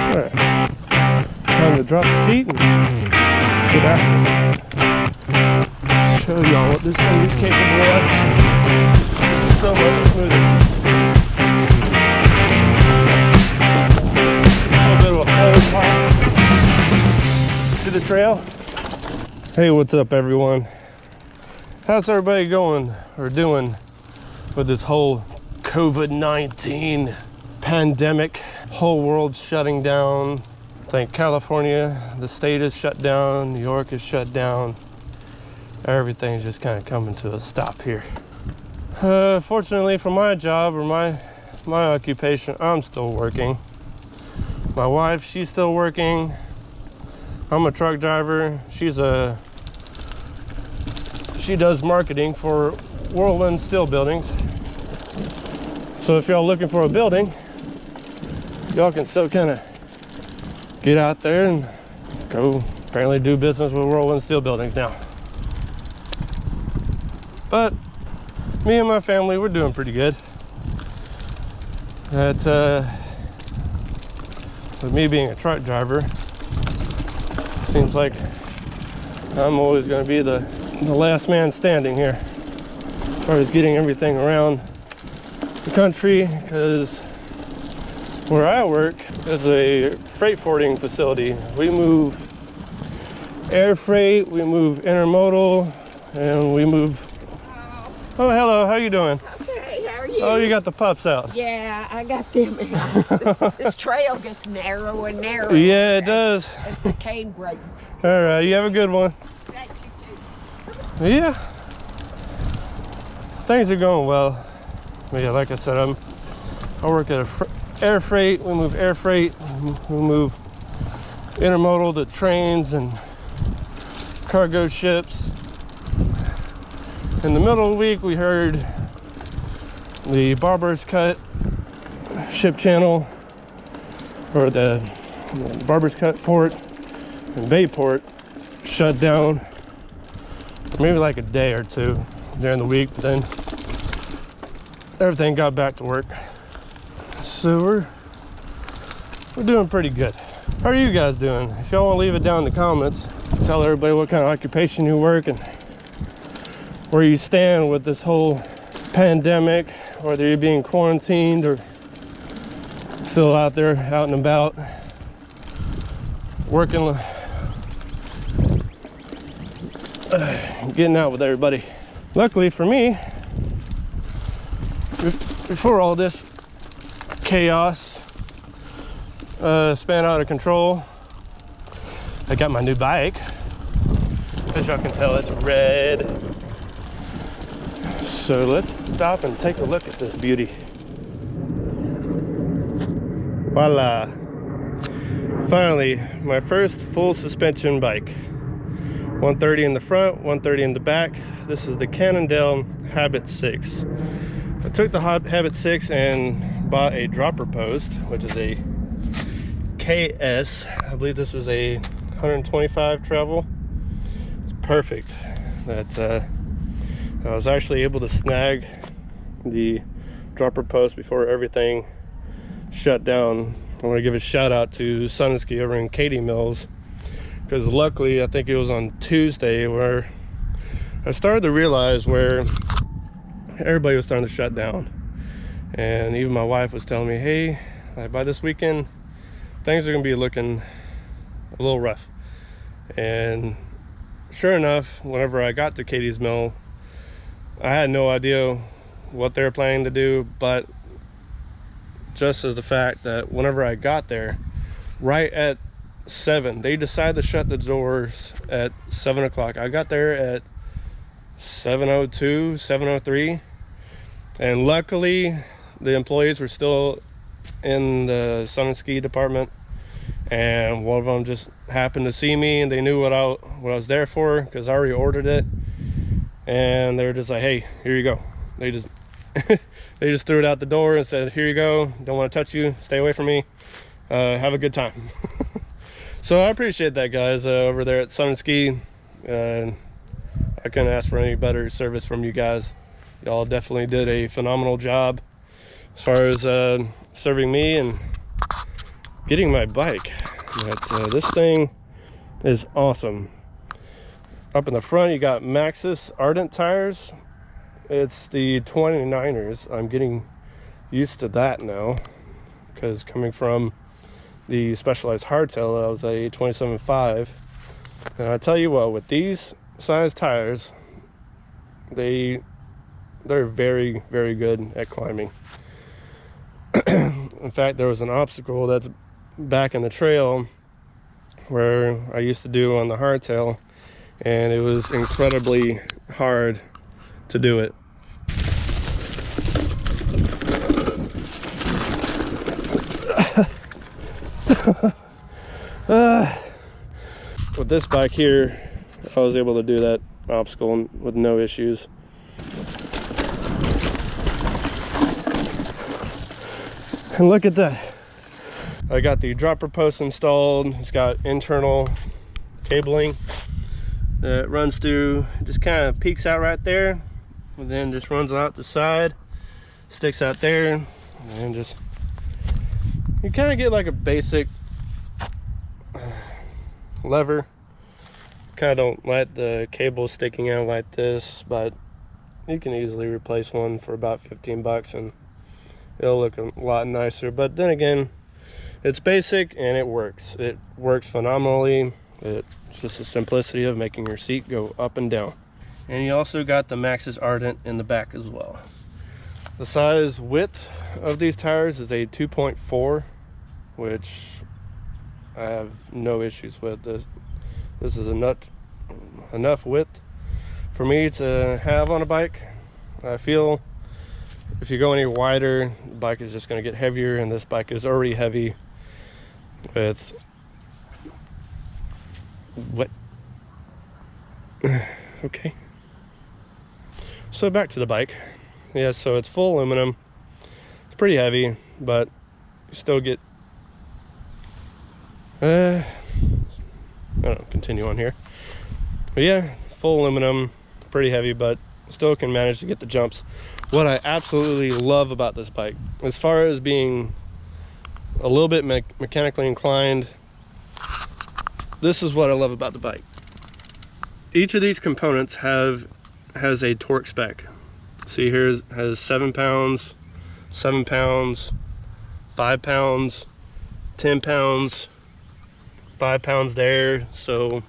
Alright, time to drop the seat and let's get after it. Show y'all what this thing is capable of. So much smoother. A little bit of a forward pop to the trail. Hey, what's up everyone? How's everybody going or doing with this whole COVID-19 pandemic? Whole world shutting down. I think California, the state is shut down, New York is shut down. Everything's just kind of coming to a stop here. Fortunately for my job or my occupation, I'm still working. My wife, she's still working. I'm a truck driver. She does marketing for Whirlwind Steel Buildings. So if y'all looking for a building, y'all can still kind of get out there and go apparently do business with Whirlwind Steel Buildings now. But me and my family, we're doing pretty good. With me being a truck driver, it seems like I'm always going to be the last man standing here as far as getting everything around the country, because where I work is a freight forwarding facility. We move air freight, we move intermodal, and we move... Oh, hello, how you doing? Okay, how are you? Oh, you got the pups out. Yeah, I got them out. This trail gets narrow and narrow. Yeah, it does. As the cane break. All right, you have a good one. Thank you, too. Yeah, things are going well. But yeah, like I said, I work at air freight. We move air freight. We move intermodal to trains and cargo ships. In the middle of the week, we heard the Barber's Cut ship channel, or the Barber's Cut port and Bayport shut down for maybe like a day or two during the week, but then everything got back to work. So we're doing pretty good. How are you guys doing? If y'all want to leave it down in the comments, tell everybody what kind of occupation you work and where you stand with this whole pandemic, whether you're being quarantined or still out there out and about working, getting out with everybody. Luckily for me, before all this chaos spun out of control, I got my new bike. As y'all can tell, it's red. So let's stop and take a look at this beauty. Voila! Finally, my first full suspension bike. 130 in the front, 130 in the back. This is the Cannondale Habit 6. I took the Habit 6 and bought a dropper post, which is a KS. I believe this is a 125 travel. It's perfect. That's I was actually able to snag the dropper post before everything shut down. I want to give a shout out to Sun and Ski over in Katy Mills, because luckily I think it was on Tuesday where I started to realize where everybody was starting to shut down, and even my wife was telling me, hey, like by this weekend things are gonna be looking a little rough. And sure enough, whenever I got to Katie's Mill, I had no idea what they were planning to do, but just as the fact that whenever I got there, right at 7, they decided to shut the doors at 7 o'clock. I got there at 7:02, 7:03, and luckily the employees were still in the Sun and Ski department, and one of them just happened to see me and they knew what I was there for, because I already ordered it. And they were just like, hey, here you go. They just they just threw it out the door and said, here you go, don't want to touch you, stay away from me, have a good time. So I appreciate that, guys, over there at Sun and Ski. I couldn't ask for any better service from you guys. Y'all definitely did a phenomenal job as far as serving me and getting my bike. But this thing is awesome. Up in the front, you got Maxxis Ardent tires. It's the 29ers. I'm getting used to that now, because coming from the Specialized hardtail, I was a 27.5. And I tell you what, with these size tires, they're very, very good at climbing. In fact, there was an obstacle that's back in the trail where I used to do on the hardtail, and it was incredibly hard to do it. With this bike here, I was able to do that obstacle with no issues. And look at that. I got the dropper post installed. It's got internal cabling that runs through, just kind of peeks out right there, and then just runs out the side, sticks out there, and then just, you kind of get like a basic lever. Kind of don't let the cable sticking out like this, but you can easily replace one for about 15 bucks and it'll look a lot nicer. But then again, it's basic and it works phenomenally. It's just the simplicity of making your seat go up and down. And you also got the Maxxis Ardent in the back as well. The size width of these tires is a 2.4, which I have no issues with. This is enough width for me to have on a bike. I feel if you go any wider, the bike is just going to get heavier, and this bike is already heavy. It's what? Okay. So back to the bike. Yeah, so it's full aluminum. It's pretty heavy, but you still get I don't know, continue on here. But yeah, full aluminum, pretty heavy, but still can manage to get the jumps. What I absolutely love about this bike, as far as being a little bit mechanically inclined, this is what I love about the bike. Each of these components has a torque spec. See here, has 7 pounds, 7 pounds, 5 pounds, 10 pounds, 5 pounds there. So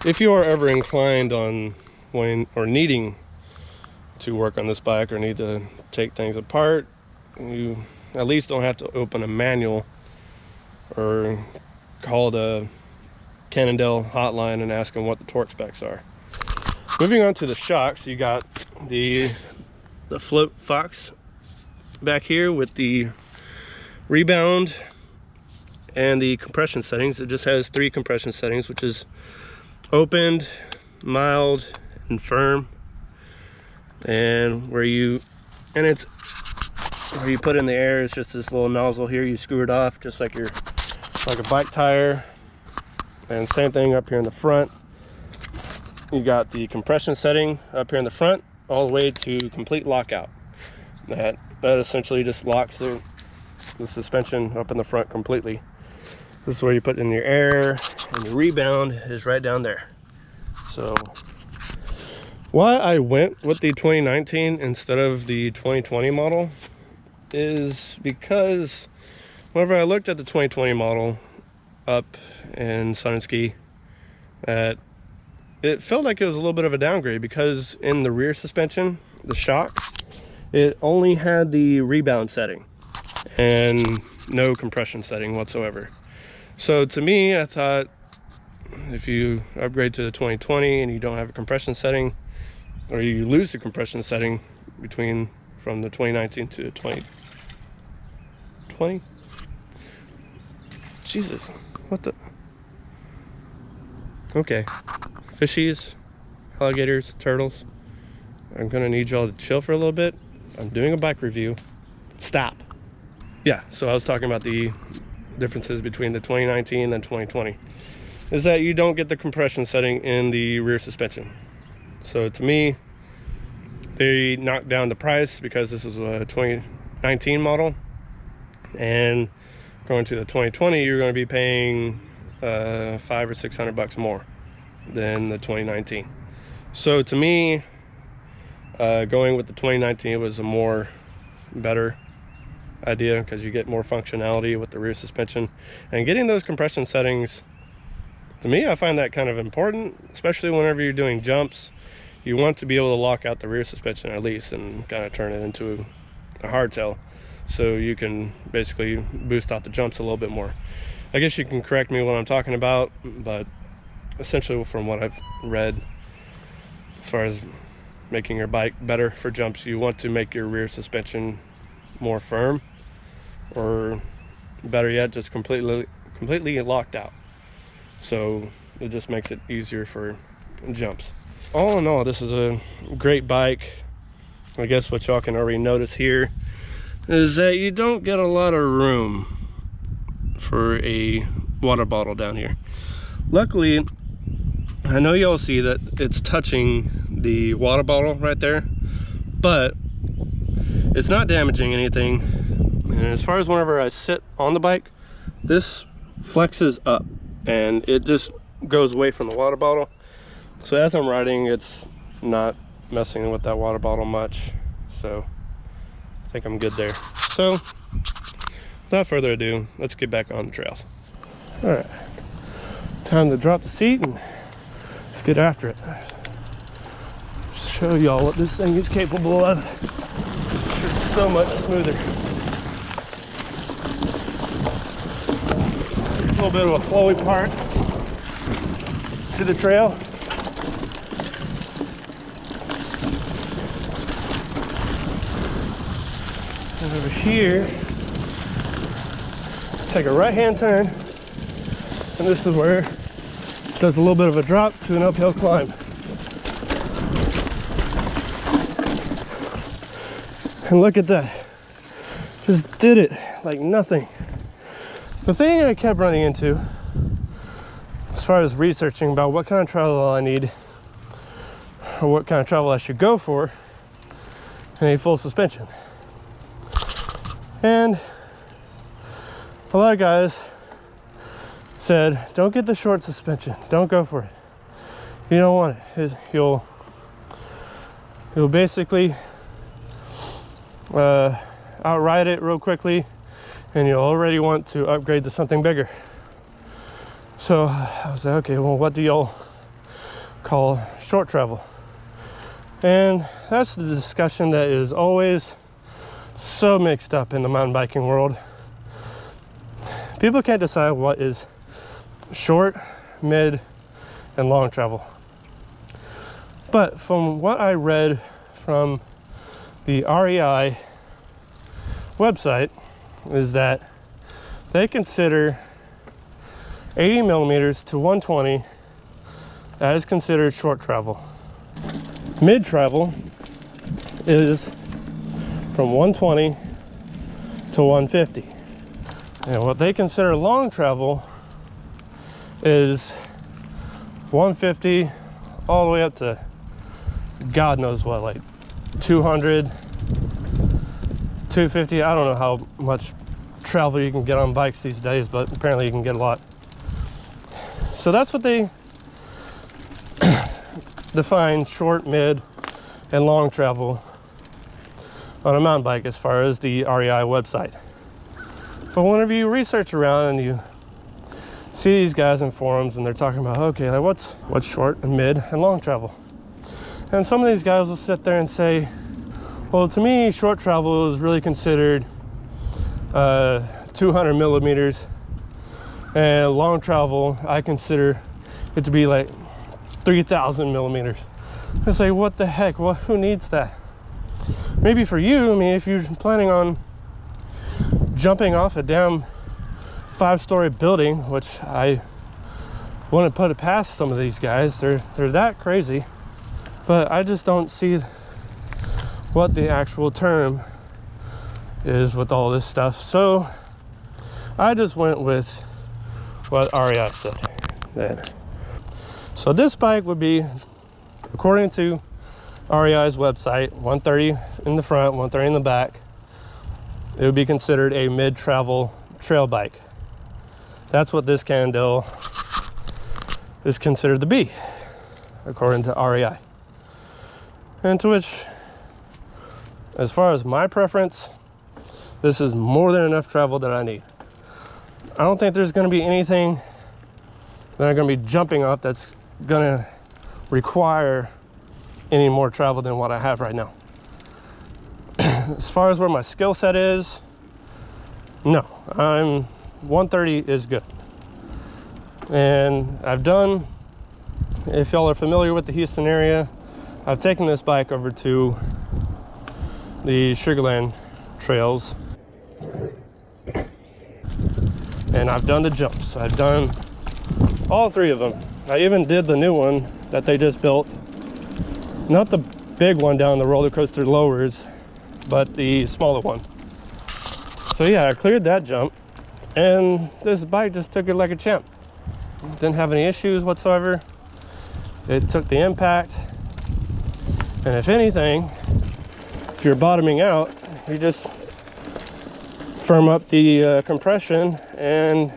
if you are ever inclined on needing to work on this bike or need to take things apart, you at least don't have to open a manual or call the Cannondale hotline and ask them what the torque specs are. Moving on to the shocks, you got the Float Fox back here with the rebound and the compression settings. It just has 3 compression settings, which is opened, mild, and firm. And where you put in the air, it's just this little nozzle here. You screw it off just like a bike tire. And same thing up here in the front. You got the compression setting up here in the front, all the way to complete lockout. That essentially just locks the suspension up in the front completely. This is where you put in your air, and your rebound is right down there. So why I went with the 2019 instead of the 2020 model is because whenever I looked at the 2020 model up in Sun and Ski, that it felt like it was a little bit of a downgrade, because in the rear suspension, the shocks, it only had the rebound setting and no compression setting whatsoever. So to me, I thought if you upgrade to the 2020 and you don't have a compression setting, or you lose the compression setting from the 2019 to the 2020, Jesus, what the? Okay, fishies, alligators, turtles. I'm gonna need y'all to chill for a little bit. I'm doing a bike review. Stop. Yeah, so I was talking about the differences between the 2019 and 2020. Is that you don't get the compression setting in the rear suspension. So to me, they knocked down the price because this is a 2019 model, and going to the 2020, you're going to be paying $500 or $600 more than the 2019. So to me, going with the 2019 was a more better idea, because you get more functionality with the rear suspension, and getting those compression settings, to me, I find that kind of important, especially whenever you're doing jumps. You want to be able to lock out the rear suspension at least and kind of turn it into a hardtail, so you can basically boost out the jumps a little bit more. I guess you can correct me what I'm talking about, but essentially from what I've read, as far as making your bike better for jumps, you want to make your rear suspension more firm, or better yet, just completely locked out. So it just makes it easier for jumps. All in all, this is a great bike. I guess what y'all can already notice here is that you don't get a lot of room for a water bottle down here. Luckily, I know y'all see that it's touching the water bottle right there, but it's not damaging anything. And as far as whenever I sit on the bike, this flexes up and it just goes away from the water bottle. So as I'm riding, it's not messing with that water bottle much. So I think I'm good there. So without further ado, let's get back on the trails. All right, time to drop the seat and let's get after it. Show y'all what this thing is capable of. It's so much smoother. A little bit of a flowy part to the trail. And over here, take a right-hand turn, and this is where it does a little bit of a drop to an uphill climb. And look at that, just did it like nothing. The thing I kept running into, as far as researching about what kind of travel I need, or what kind of travel I should go for in a full suspension. And a lot of guys said, don't get the short suspension, don't go for it. You don't want it. You'll basically outride it real quickly, and you'll already want to upgrade to something bigger. So I was like, okay, well, what do y'all call short travel? And that's the discussion that is always so mixed up in the mountain biking world. People can't decide what is short, mid, and long travel. But from what I read from the REI website, is that they consider 80 millimeters to 120 that is considered short travel. Mid travel is from 120 to 150. And what they consider long travel is 150 all the way up to God knows what, like 200, 250. I don't know how much travel you can get on bikes these days, but apparently you can get a lot. So that's what they define short, mid, and long travel on a mountain bike as far as the REI website. But whenever you research around and you see these guys in forums and they're talking about, okay, like what's short and mid and long travel? And some of these guys will sit there and say, well, to me, short travel is really considered 200 millimeters, and long travel, I consider it to be like 3,000 millimeters. It's like, what the heck? Well, who needs that? Maybe for you, I mean, if you're planning on jumping off a damn 5-story building, which I wouldn't put it past some of these guys, they're that crazy, but I just don't see what the actual term is with all this stuff. So I just went with what REI said then. So this bike would be, according to REI's website, 130 in the front, 130 in the back. It would be considered a mid-travel trail bike. That's what this Cannondale is considered to be, according to REI. And to which, as far as my preference, this is more than enough travel that I need. I don't think there's going to be anything that I'm going to be jumping off that's going to require any more travel than what I have right now. As far as where my skill set is, no, 130 is good. And I've done, if y'all are familiar with the Houston area, I've taken this bike over to the Sugarland trails, and I've done the jumps. I've done all 3 of them. I even did the new one that they just built, not the big one down the roller coaster lowers, but the smaller one. So yeah, I cleared that jump, and this bike just took it like a champ. Didn't have any issues whatsoever. It took the impact, and if anything, if you're bottoming out, you just firm up the compression and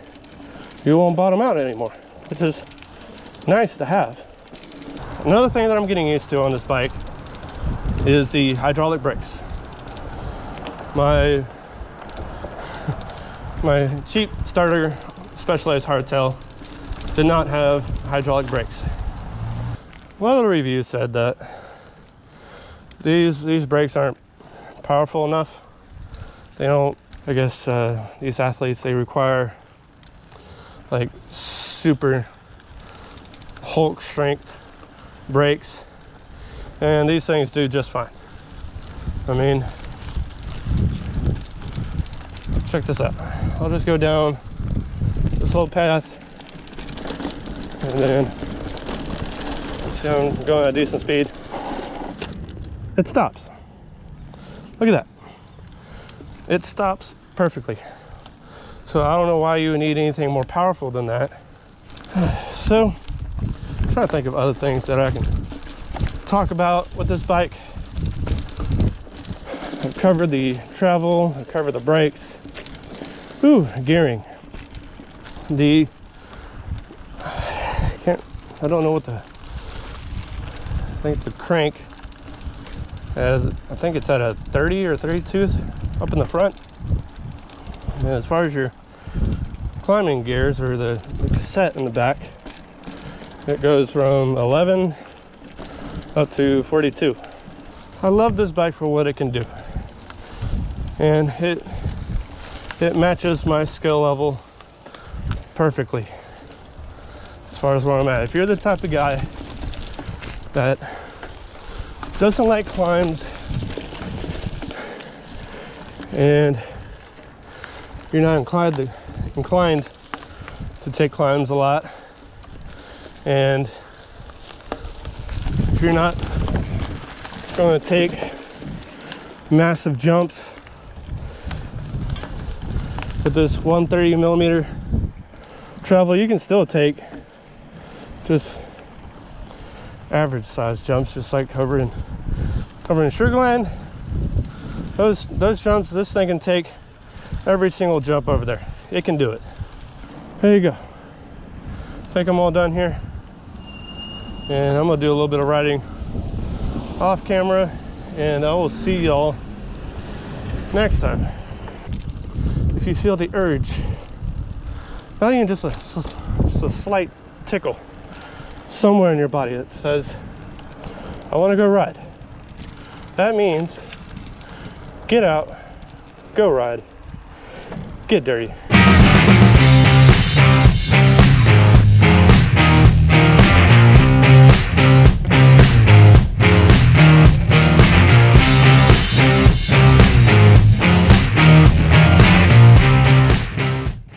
you won't bottom out anymore, which is nice to have. Another thing that I'm getting used to on this bike is the hydraulic brakes. My cheap starter Specialized hardtail did not have hydraulic brakes. One of the reviews said that these brakes aren't powerful enough. They don't, I guess these athletes, they require like super Hulk strength brakes, and these things do just fine. I mean, check this out. I'll just go down this whole path, and then see I'm going at a decent speed. It stops. Look at that. It stops perfectly. So I don't know why you would need anything more powerful than that. So I'm trying to think of other things that I can talk about with this bike. I've covered the travel, I've covered the brakes. Ooh, gearing. I don't know what I think the crank has, I think it's at a 30 or 32 up in the front. And as far as your climbing gears, or the cassette in the back, it goes from 11 up to 42. I love this bike for what it can do, and it matches my skill level perfectly as far as where I'm at. If you're the type of guy that doesn't like climbs and you're not inclined to take climbs a lot, and if you're not going to take massive jumps with this 130 millimeter travel, you can still take just average size jumps, just like over in Sugarland. Those jumps, this thing can take every single jump over there. It can do it. There you go. I think I'm all done here, and I'm gonna do a little bit of riding off camera, and I will see y'all next time. If you feel the urge, not even just a slight tickle somewhere in your body that says, I want to go ride, that means get out, go ride, get dirty.